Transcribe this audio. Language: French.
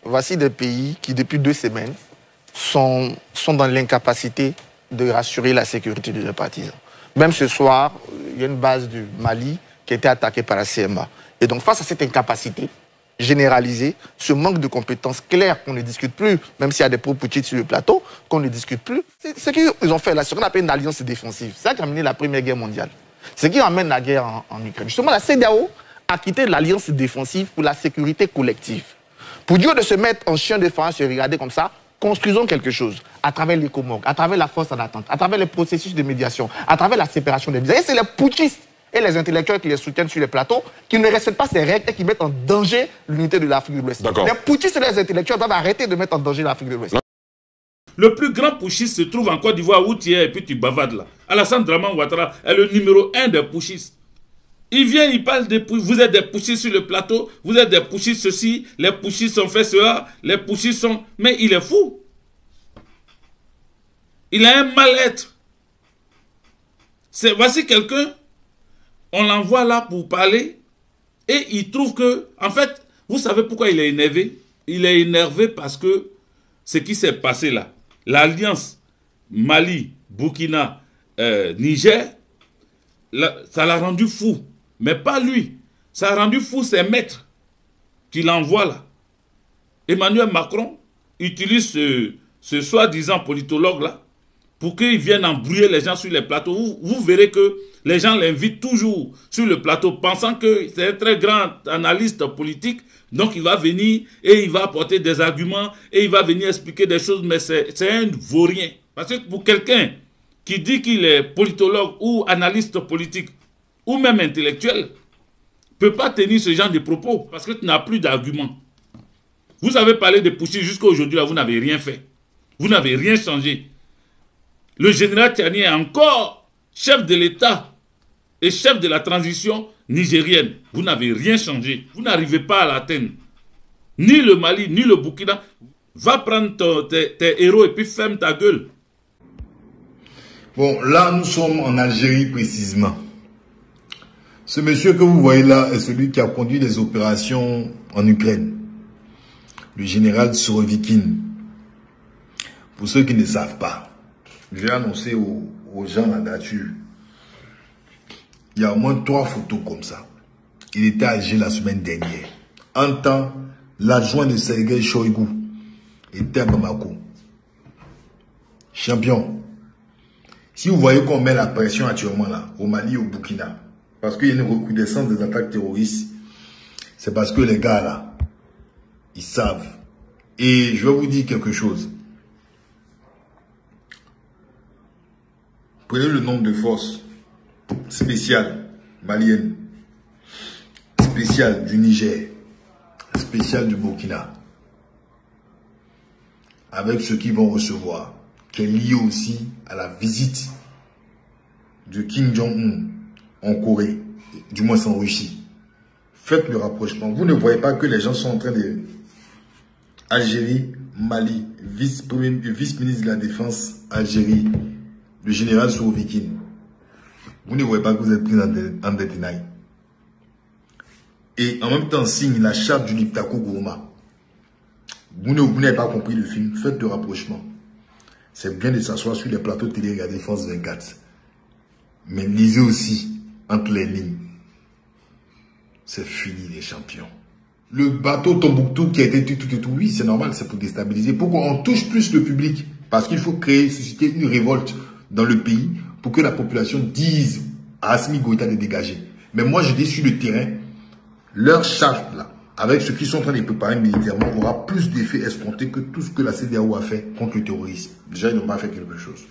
voici des pays qui, depuis 2 semaines, sont dans l'incapacité de rassurer la sécurité de leurs partisans. Même ce soir, il y a une base du Mali qui a été attaquée par la CMA. Et donc, face à cette incapacité généralisée, ce manque de compétences claires qu'on ne discute plus, même s'il y a des pro-Poutine sur le plateau, qu'on ne discute plus, ce qu'ils ont fait là, ce qu'on appelle une alliance défensive. C'est ça qui a mené la Première Guerre mondiale. Ce qui amène la guerre en Ukraine. Justement, la CEDEAO a quitté l'alliance défensive pour la sécurité collective. Pour Dieu de se mettre en chien de faïence et regarder comme ça, construisons quelque chose à travers les Comores, à travers la force en attente, à travers les processus de médiation, à travers la séparation des visas. Et c'est les putschistes et les intellectuels qui les soutiennent sur les plateaux qui ne respectent pas ces règles et qui mettent en danger l'unité de l'Afrique de l'Ouest. Les putschistes et les intellectuels doivent arrêter de mettre en danger l'Afrique de l'Ouest. Le plus grand putschiste se trouve en Côte d'Ivoire où tu es et puis tu bavades là. Alassane Draman Ouattara est le numéro 1 des putschistes. Il vient, il parle de vous êtes des putschistes sur le plateau, vous êtes des putschistes ceci, les putschistes ont fait cela, les putschistes sont... Mais il est fou. Il a un mal-être. Voici quelqu'un, on l'envoie là pour parler et il trouve que, en fait, vous savez pourquoi il est énervé? Il est énervé parce que ce qui s'est passé là, l'alliance Mali, Burkina, Niger, ça l'a rendu fou. Mais pas lui. Ça a rendu fou ses maîtres qui l'envoient là. Emmanuel Macron utilise ce soi-disant politologue là pour qu'il vienne embrouiller les gens sur les plateaux. Vous verrez que les gens l'invitent toujours sur le plateau pensant que c'est un très grand analyste politique. Donc il va venir et il va apporter des arguments et il va venir expliquer des choses. Mais c'est un vaurien. Parce que pour quelqu'un qui dit qu'il est politologue ou analyste politique ou même intellectuel, ne peut pas tenir ce genre de propos parce que tu n'as plus d'arguments. Vous avez parlé de Poutine jusqu'à aujourd'hui, là, vous n'avez rien fait. Vous n'avez rien changé. Le général Tiani est encore chef de l'État et chef de la transition nigérienne. Vous n'avez rien changé. Vous n'arrivez pas à l'atteindre. Ni le Mali, ni le Burkina. Va prendre tes héros et puis ferme ta gueule. Bon, là, nous sommes en Algérie précisément. Ce monsieur que vous voyez là est celui qui a conduit les opérations en Ukraine. Le général Surovikin. Pour ceux qui ne savent pas, je vais annoncer aux gens la nature. Il y a au moins 3 photos comme ça. Il était à Alger la semaine dernière. En temps, l'adjoint de Sergei Shoigu était à Bamako. Champion. Si vous voyez qu'on met la pression actuellement là, au Mali et au Burkina, parce qu'il y a une recrudescence des attaques terroristes, c'est parce que les gars là, ils savent. Et je vais vous dire quelque chose. Prenez le nombre de forces spéciales maliennes, spéciales du Niger, spéciales du Burkina, avec ce qu'ils vont recevoir, qui est lié aussi à la visite de Kim Jong-un en Corée, du moins en Russie. Faites le rapprochement. Vous ne voyez pas que les gens sont en train de... Algérie, Mali, vice-ministre de la Défense, Algérie, le général Surovikin. Vous ne voyez pas que vous êtes pris en détention. Et en même temps, signe la charte du Liptako Gourma. Vous n'avez pas compris le film. Faites le rapprochement. C'est bien de s'asseoir sur les plateaux de télé et regarder France 24. Mais lisez aussi entre les lignes. C'est fini les champions. Le bateau Tombouctou qui a été tout, oui, c'est normal, c'est pour déstabiliser. Pourquoi on touche plus le public? Parce qu'il faut susciter une révolte dans le pays pour que la population dise à Assimi Goïta de dégager. Mais moi, je dis sur le terrain, leur charte là, avec ce qu'ils sont en train de préparer militairement, aura plus d'effet escompté que tout ce que la CEDEAO a fait contre le terrorisme. Déjà, ils n'ont pas fait quelque chose.